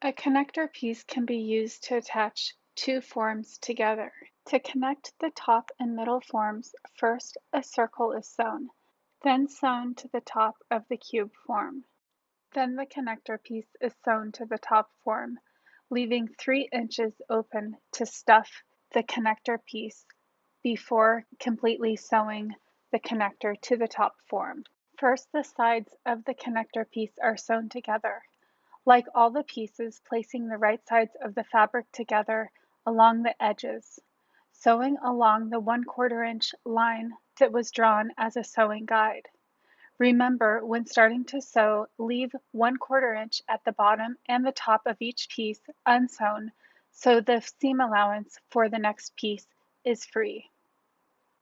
A connector piece can be used to attach two forms together. To connect the top and middle forms, first a circle is sewn, then sewn to the top of the cube form. Then the connector piece is sewn to the top form, leaving 3 inches open to stuff the connector piece before completely sewing the connector to the top form. First, the sides of the connector piece are sewn together. Like all the pieces, placing the right sides of the fabric together along the edges, sewing along the 1/4 inch line that was drawn as a sewing guide. Remember, when starting to sew, leave 1/4 inch at the bottom and the top of each piece unsewn so the seam allowance for the next piece is free.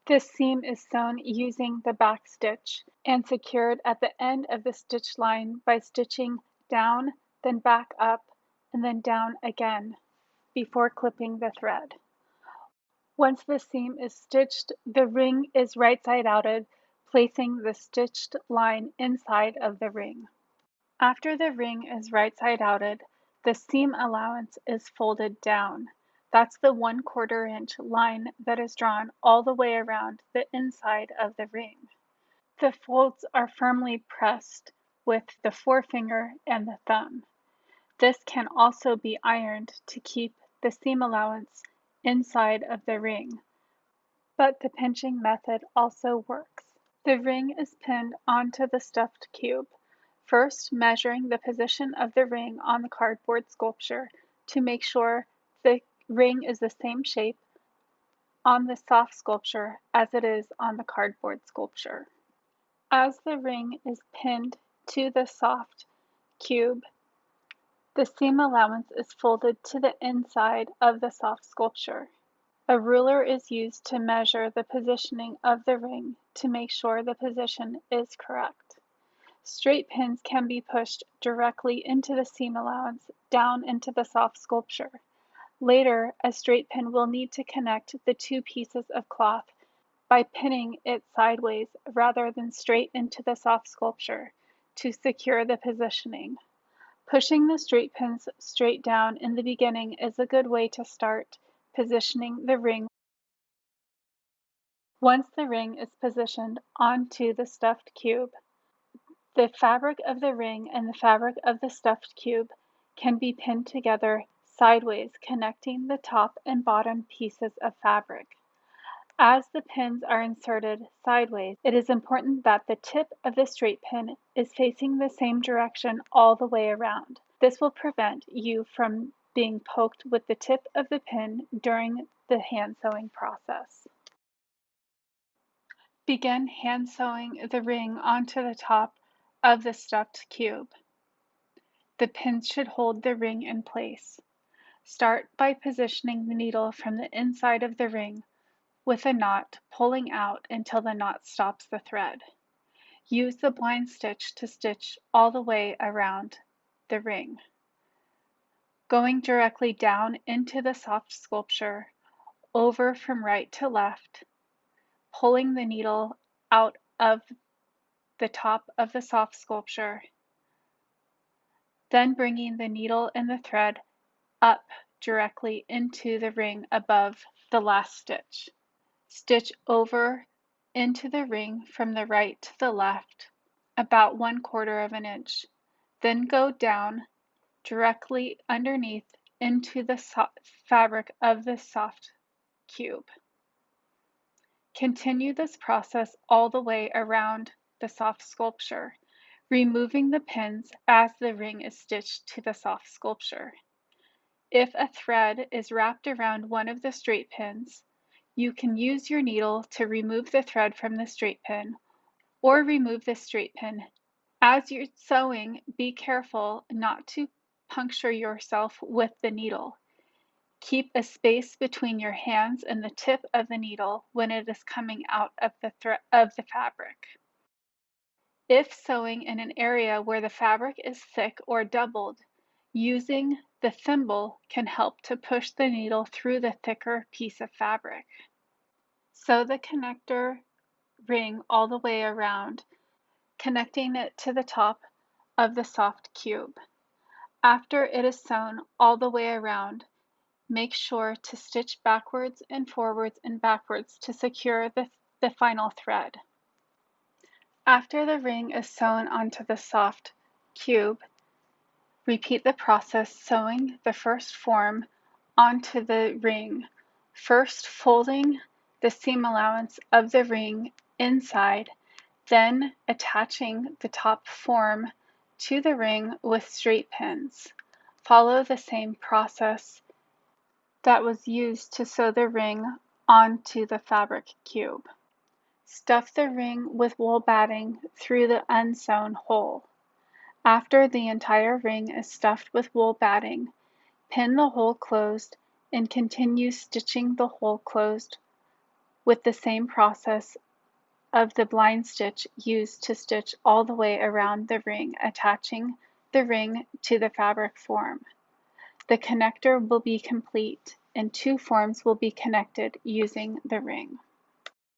This seam is sewn using the back stitch and secured at the end of the stitch line by stitching down, then back up, and then down again before clipping the thread. Once the seam is stitched, the ring is right side outed, placing the stitched line inside of the ring. After the ring is right side outed, the seam allowance is folded down. That's the 1/4 inch line that is drawn all the way around the inside of the ring. The folds are firmly pressed with the forefinger and the thumb. This can also be ironed to keep the seam allowance inside of the ring, but the pinching method also works. The ring is pinned onto the stuffed cube, first measuring the position of the ring on the cardboard sculpture to make sure the ring is the same shape on the soft sculpture as it is on the cardboard sculpture. As the ring is pinned to the soft cube, the seam allowance is folded to the inside of the soft sculpture. A ruler is used to measure the positioning of the ring to make sure the position is correct. Straight pins can be pushed directly into the seam allowance down into the soft sculpture. Later, a straight pin will need to connect the two pieces of cloth by pinning it sideways rather than straight into the soft sculpture to secure the positioning. Pushing the straight pins straight down in the beginning is a good way to start positioning the ring. Once the ring is positioned onto the stuffed cube, the fabric of the ring and the fabric of the stuffed cube can be pinned together sideways, connecting the top and bottom pieces of fabric. As the pins are inserted sideways, it is important that the tip of the straight pin is facing the same direction all the way around. This will prevent you from being poked with the tip of the pin during the hand sewing process. Begin hand sewing the ring onto the top of the stuffed cube. The pins should hold the ring in place. Start by positioning the needle from the inside of the ring with a knot, pulling out until the knot stops the thread. Use the blind stitch to stitch all the way around the ring. Going directly down into the soft sculpture, over from right to left, pulling the needle out of the top of the soft sculpture, then bringing the needle and the thread up directly into the ring above the last stitch. Stitch over into the ring from the right to the left, about 1/4 inch. Then go down directly underneath into the fabric of the soft cube. Continue this process all the way around the soft sculpture, removing the pins as the ring is stitched to the soft sculpture. If a thread is wrapped around one of the straight pins, you can use your needle to remove the thread from the straight pin, or remove the straight pin. As you're sewing, be careful not to puncture yourself with the needle. Keep a space between your hands and the tip of the needle when it is coming out of the fabric. If sewing in an area where the fabric is thick or doubled, using the thimble can help to push the needle through the thicker piece of fabric. Sew the connector ring all the way around, connecting it to the top of the soft cube. After it is sewn all the way around, make sure to stitch backwards and backwards to secure the final thread. After the ring is sewn onto the soft cube, repeat the process sewing the first form onto the ring, first folding the seam allowance of the ring inside, then attaching the top form to the ring with straight pins. Follow the same process that was used to sew the ring onto the fabric cube. Stuff the ring with wool batting through the unsewn hole. After the entire ring is stuffed with wool batting, pin the hole closed and continue stitching the hole closed with the same process of the blind stitch used to stitch all the way around the ring, attaching the ring to the fabric form. The connector will be complete and two forms will be connected using the ring.